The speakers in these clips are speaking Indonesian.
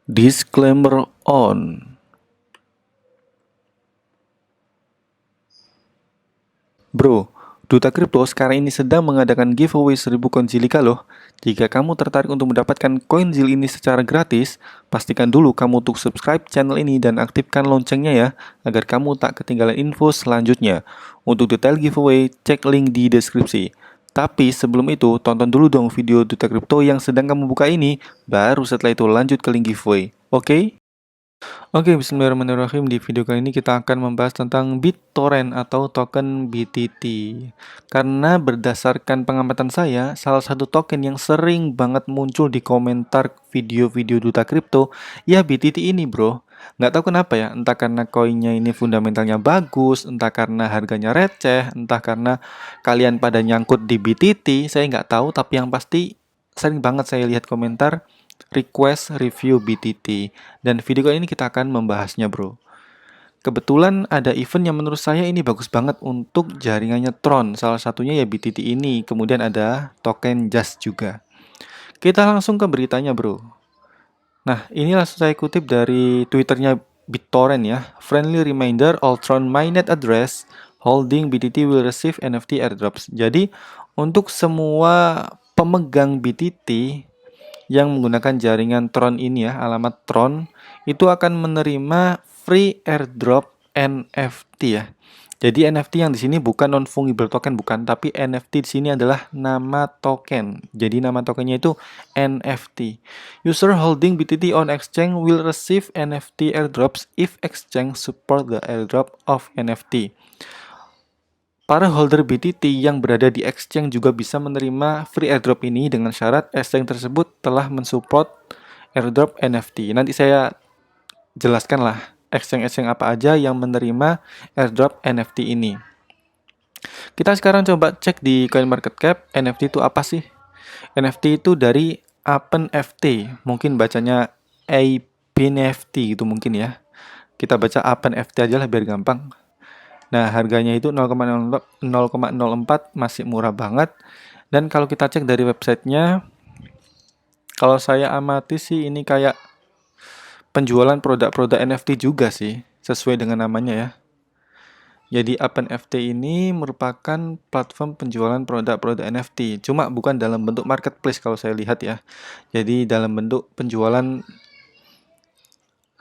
Disclaimer on. Bro, Duta Crypto sekarang ini sedang mengadakan giveaway 1000 koin Zilliqa loh. Jika kamu tertarik untuk mendapatkan koin Zil ini secara gratis, pastikan dulu kamu untuk subscribe channel ini dan aktifkan loncengnya ya, agar kamu tak ketinggalan info selanjutnya. Untuk detail giveaway, cek link di deskripsi. Tapi sebelum itu, tonton dulu dong video Duta Crypto yang sedang kamu buka ini, baru setelah itu lanjut ke link giveaway. Oke? Oke, bismillahirrahmanirrahim. Di video kali ini kita akan membahas tentang BitTorrent atau token BTT. Karena berdasarkan pengamatan saya, salah satu token yang sering banget muncul di komentar video-video Duta Kripto, ya BTT ini bro. Nggak tahu kenapa ya, entah karena koinnya ini fundamentalnya bagus, entah karena harganya receh, entah karena kalian pada nyangkut di BTT, saya nggak tahu, tapi yang pasti sering banget saya lihat komentar request review BTT, dan video kali ini kita akan membahasnya bro. Kebetulan ada event yang menurut saya ini bagus banget untuk jaringannya Tron, salah satunya ya BTT ini, kemudian ada token Just juga. Kita langsung ke beritanya bro. Nah, ini langsung saya kutip dari Twitternya BitTorrent ya. Friendly reminder, all Tron mainnet address holding BTT will receive NFT airdrops. Jadi, untuk semua pemegang BTT yang menggunakan jaringan Tron ini ya, alamat Tron, itu akan menerima free airdrop NFT ya. Jadi NFT yang di sini bukan non fungible token, bukan, tapi NFT di sini adalah nama token. Jadi nama tokennya itu NFT. User holding BTT on exchange will receive NFT airdrops if exchange support the airdrop of NFT. Para holder BTT yang berada di exchange juga bisa menerima free airdrop ini dengan syarat exchange tersebut telah mensupport airdrop NFT. Nanti saya jelaskan lah exchange-exchange apa aja yang menerima airdrop NFT ini. Kita sekarang coba cek di CoinMarketCap, NFT itu apa sih? NFT itu dari ApenFT, mungkin bacanya APNFT gitu mungkin ya. Kita baca ApenFT aja lah biar gampang. Nah, harganya itu 0,04, masih murah banget. Dan kalau kita cek dari websitenya, kalau saya amati sih ini kayak penjualan produk-produk NFT juga sih, sesuai dengan namanya ya. Jadi ApenFT ini merupakan platform penjualan produk-produk NFT, cuma bukan dalam bentuk marketplace kalau saya lihat ya. Jadi dalam bentuk penjualan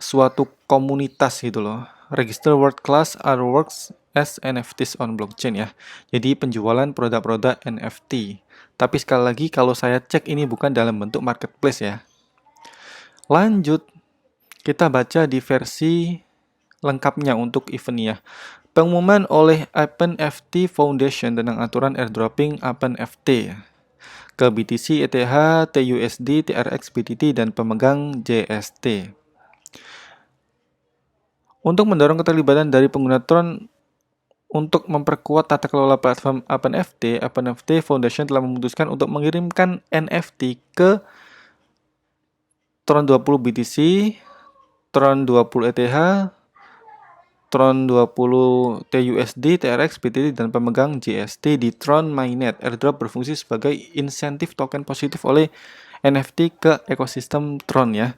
suatu komunitas gitu loh. Register world class artworks as NFTs on blockchain ya. Jadi penjualan produk-produk NFT. Tapi sekali lagi kalau saya cek ini bukan dalam bentuk marketplace ya. Lanjut, kita baca di versi lengkapnya untuk event ya. Pengumuman oleh ApenFT Foundation tentang aturan airdropping ApenFT ke BTC, ETH, TUSD, TRX, BTT, dan pemegang JST. Untuk mendorong keterlibatan dari pengguna Tron untuk memperkuat tata kelola platform ApenFT, ApenFT Foundation telah memutuskan untuk mengirimkan NFT ke Tron 20 BTC, Tron 20 ETH, Tron 20 TUSD, TRX, BTT, dan pemegang JST di Tron Mainnet. Airdrop berfungsi sebagai insentif token positif oleh NFT ke ekosistem Tron ya.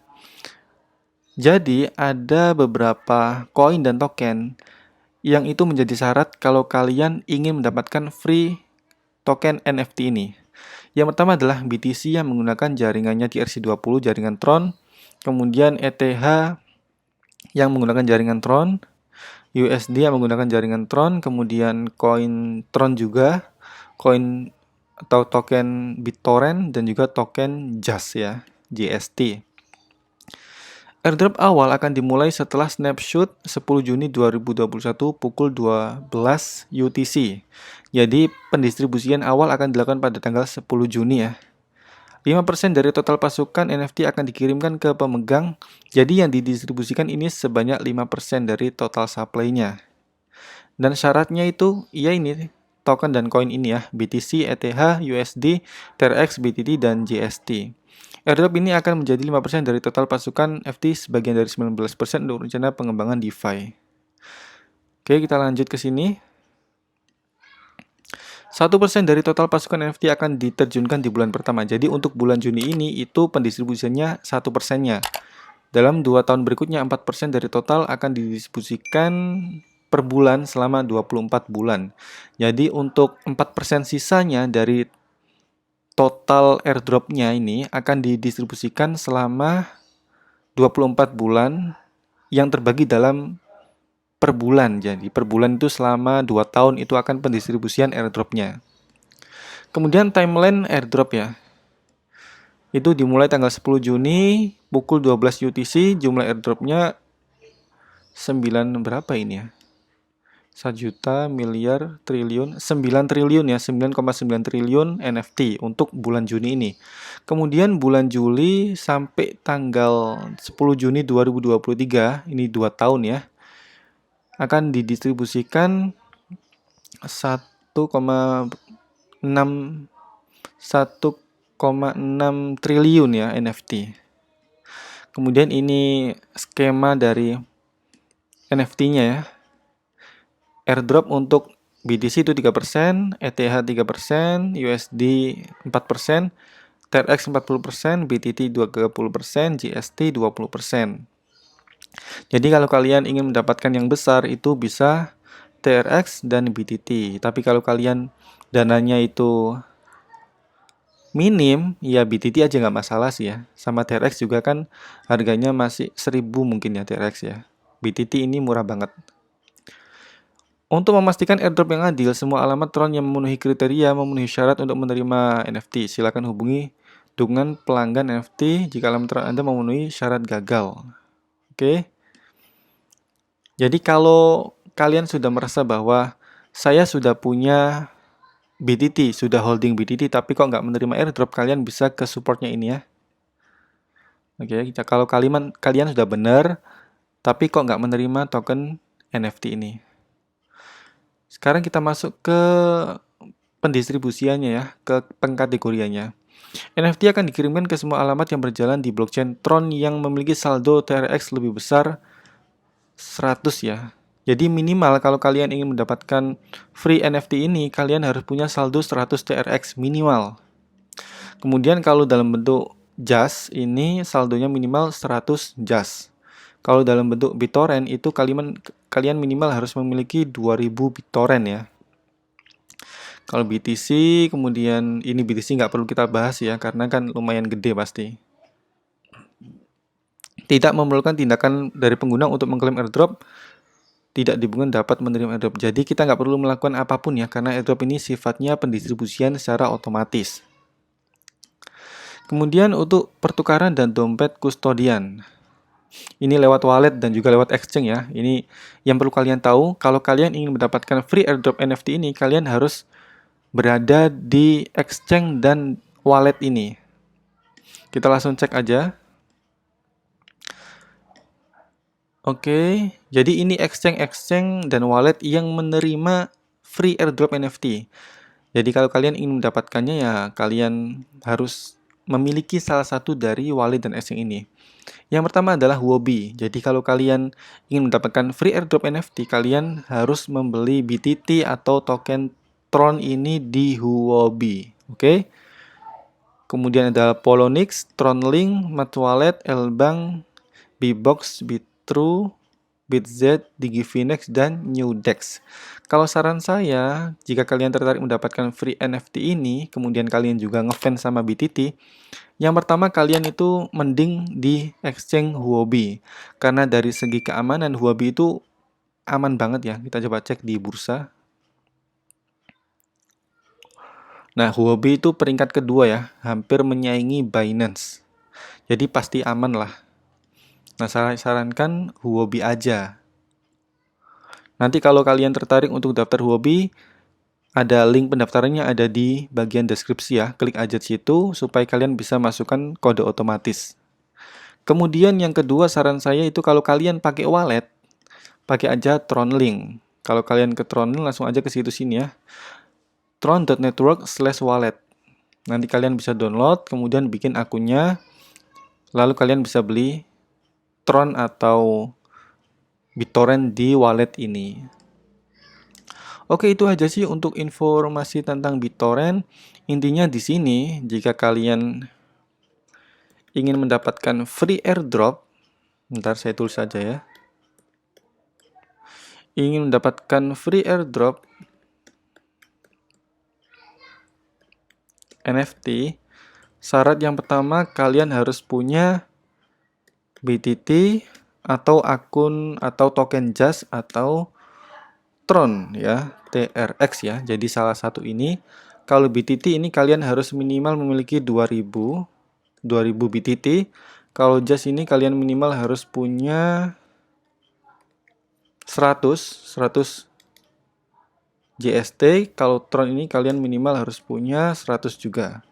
Jadi ada beberapa koin dan token yang itu menjadi syarat kalau kalian ingin mendapatkan free token NFT ini. Yang pertama adalah BTC yang menggunakan jaringannya TRC20 jaringan Tron, kemudian ETH yang menggunakan jaringan Tron, USD yang menggunakan jaringan Tron, kemudian koin Tron juga, koin atau token BitTorrent, dan juga token Just ya, JST. Airdrop awal akan dimulai setelah snapshot 10 Juni 2021 pukul 12 UTC. Jadi pendistribusian awal akan dilakukan pada tanggal 10 Juni ya. 5% dari total pasukan NFT akan dikirimkan ke pemegang. Jadi yang didistribusikan ini sebanyak 5% dari total supply-nya. Dan syaratnya itu, ya ini, token dan koin ini ya, BTC, ETH, USD, TRX, BTT, dan JST. Airdrop ini akan menjadi 5% dari total pasukan FT, sebagian dari 19% untuk rencana pengembangan DeFi. Oke, kita lanjut ke sini. 1% dari total pasukan NFT akan diterjunkan di bulan pertama. Jadi untuk bulan Juni ini itu pendistribusiannya 1%-nya. Dalam 2 tahun berikutnya 4% dari total akan didistribusikan per bulan selama 24 bulan. Jadi untuk 4% sisanya dari total airdropnya ini akan didistribusikan selama 24 bulan yang terbagi dalam per bulan. Jadi per bulan itu selama 2 tahun itu akan pendistribusian airdropnya. Kemudian timeline airdrop ya. Itu dimulai tanggal 10 Juni pukul 12 UTC, jumlah airdropnya 9 berapa ini ya? 1 juta, miliar, triliun, 9 triliun ya, 9,9 triliun NFT untuk bulan Juni ini. Kemudian bulan Juli sampai tanggal 10 Juni 2023, ini 2 tahun ya, akan didistribusikan 1,6 triliun ya NFT. Kemudian ini skema dari NFT-nya ya. Airdrop untuk BTC itu 3%, ETH 3%, USD 4%, TRX 40%, BTT 20%, GST 20%. Jadi kalau kalian ingin mendapatkan yang besar itu bisa TRX dan BTT. Tapi kalau kalian dananya itu minim, ya BTT aja nggak masalah sih ya. Sama TRX juga kan harganya masih 1000 mungkin ya TRX ya. BTT ini murah banget. Untuk memastikan airdrop yang adil, semua alamat Tron yang memenuhi kriteria memenuhi syarat untuk menerima NFT. Silakan hubungi dengan pelanggan NFT jika alamat Tron Anda memenuhi syarat gagal. Oke. Jadi kalau kalian sudah merasa bahwa saya sudah punya BTT, sudah holding BTT tapi kok nggak menerima airdrop, kalian bisa ke supportnya ini ya. Oke, kalau kalian sudah benar tapi kok nggak menerima token NFT ini. Sekarang kita masuk ke pendistribusiannya ya, ke pengkategoriannya. NFT akan dikirimkan ke semua alamat yang berjalan di blockchain Tron yang memiliki saldo TRX lebih besar 100 ya. Jadi minimal kalau kalian ingin mendapatkan free NFT ini, kalian harus punya saldo 100 TRX minimal. Kemudian kalau dalam bentuk JAS ini saldonya minimal 100 JAS. Kalau dalam bentuk BitTorrent itu kalian minimal harus memiliki 2000 BitTorrent ya. Kalau BTC, kemudian ini BTC nggak perlu kita bahas ya, karena kan lumayan gede pasti. Tidak memerlukan tindakan dari pengguna untuk mengklaim airdrop, tidak dibutuhkan dapat menerima airdrop. Jadi kita nggak perlu melakukan apapun ya, karena airdrop ini sifatnya pendistribusian secara otomatis. Kemudian untuk pertukaran dan dompet kustodian. Ini lewat wallet dan juga lewat exchange ya. Ini yang perlu kalian tahu, kalau kalian ingin mendapatkan free airdrop NFT ini, kalian harus berada di exchange dan wallet ini. Kita langsung cek aja. Oke, jadi ini exchange dan wallet yang menerima free airdrop NFT. Jadi kalau kalian ingin mendapatkannya ya kalian harus memiliki salah satu dari wallet dan exchange ini. Yang pertama adalah Huobi. Jadi kalau kalian ingin mendapatkan free airdrop NFT, kalian harus membeli BTT atau token Tron ini di Huobi. Oke. Kemudian ada Polonix, Tronlink, Matwallet, Lbank, Bbox, Bitrue, BitZ, Digifinex, dan Newdex. Kalau saran saya, jika kalian tertarik mendapatkan free NFT ini, kemudian kalian juga ngefans sama BTT, yang pertama kalian itu mending di exchange Huobi. Karena dari segi keamanan Huobi itu aman banget ya. Kita coba cek di bursa. Nah, Huobi itu peringkat kedua ya, hampir menyaingi Binance. Jadi pasti aman lah. Nah, saya sarankan Huobi aja. Nanti kalau kalian tertarik untuk daftar Huobi, ada link pendaftarannya ada di bagian deskripsi ya. Klik aja situ supaya kalian bisa masukkan kode otomatis. Kemudian yang kedua saran saya itu kalau kalian pakai wallet, pakai aja Tronlink. Kalau kalian ke Tronlink langsung aja ke situs ini ya. tron.network/wallet. Nanti kalian bisa download, kemudian bikin akunnya, lalu kalian bisa beli Tron atau BitTorrent di wallet ini. Oke, itu aja sih untuk informasi tentang BitTorrent. Intinya di sini, jika kalian ingin mendapatkan free airdrop, Bentar, saya tulis saja ya. Ingin mendapatkan free airdrop NFT, syarat yang pertama kalian harus punya BTT atau akun atau token JAS atau Tron ya, TRX ya. Jadi salah satu ini. Kalau BTT ini kalian harus minimal memiliki 2000 BTT. Kalau JAS ini kalian minimal harus punya 100 JST. Kalau Tron ini kalian minimal harus punya 100 juga.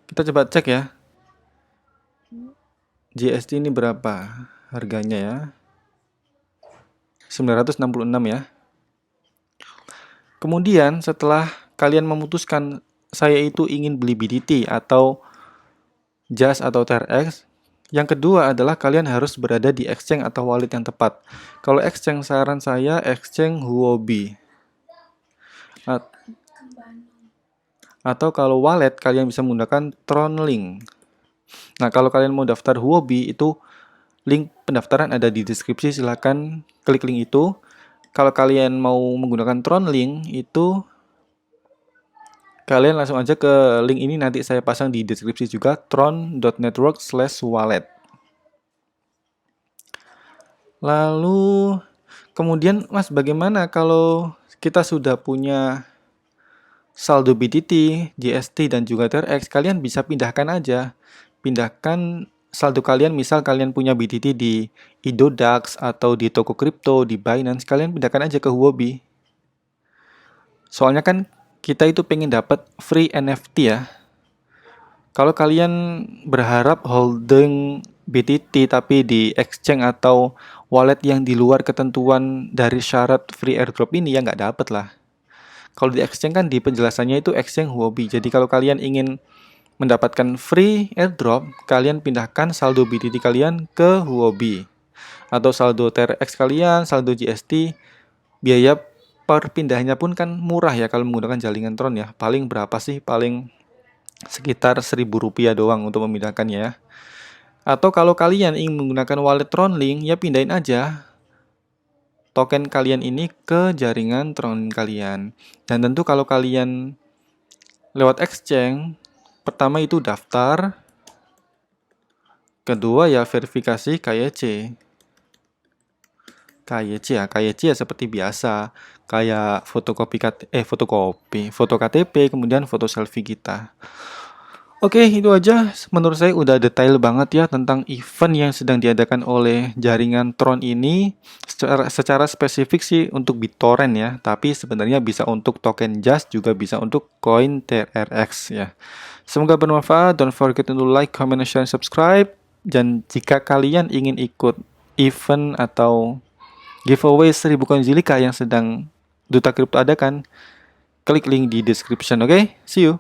Kita coba cek ya. JST ini berapa harganya ya? 966 ya. Kemudian setelah kalian memutuskan saya itu ingin beli BTT atau JAS atau TRX, yang kedua adalah kalian harus berada di exchange atau wallet yang tepat. Kalau exchange, saran saya exchange Huobi. Atau kalau wallet kalian bisa menggunakan Tronlink. Nah, kalau kalian mau daftar Huobi itu link pendaftaran ada di deskripsi, silahkan klik link itu. Kalau kalian mau menggunakan Tronlink itu kalian langsung aja ke link ini, nanti saya pasang di deskripsi juga, tron.network/wallet. Lalu kemudian Mas, bagaimana kalau kita sudah punya saldo BTT, JST dan juga TRX? Kalian bisa pindahkan aja. Pindahkan saldo kalian, misal kalian punya BTT di Idodax atau di toko kripto, di Binance, kalian pindahkan aja ke Huobi. Soalnya kan kita itu pengen dapat free NFT ya. Kalau kalian berharap holding BTT tapi di exchange atau wallet yang di luar ketentuan dari syarat free airdrop ini, ya nggak dapet lah. Kalau di exchange kan di penjelasannya itu exchange Huobi. Jadi kalau kalian ingin mendapatkan free airdrop, kalian pindahkan saldo BTT kalian ke Huobi. Atau saldo TRX kalian, saldo GST, biaya perpindahannya pun kan murah ya kalau menggunakan jaringan Tron ya. Paling berapa sih? Paling sekitar Rp1.000 doang untuk memindahkannya ya. Atau kalau kalian ingin menggunakan wallet Tronlink, ya pindahin aja token kalian ini ke jaringan Tron kalian. Dan tentu kalau kalian lewat exchange, pertama itu daftar, kedua ya verifikasi KYC. KYC ya seperti biasa, kayak foto KTP, kemudian foto selfie kita. Oke, itu aja. Menurut saya udah detail banget ya tentang event yang sedang diadakan oleh jaringan Tron ini. Secara spesifik sih untuk BitTorrent ya, tapi sebenarnya bisa untuk token JAS, juga bisa untuk koin TRX ya. Semoga bermanfaat. Don't forget to like, comment, share, subscribe. Dan jika kalian ingin ikut event atau giveaway 1000 koin Zilliqa yang sedang Duta Kripto adakan, klik link di description. Oke, see you.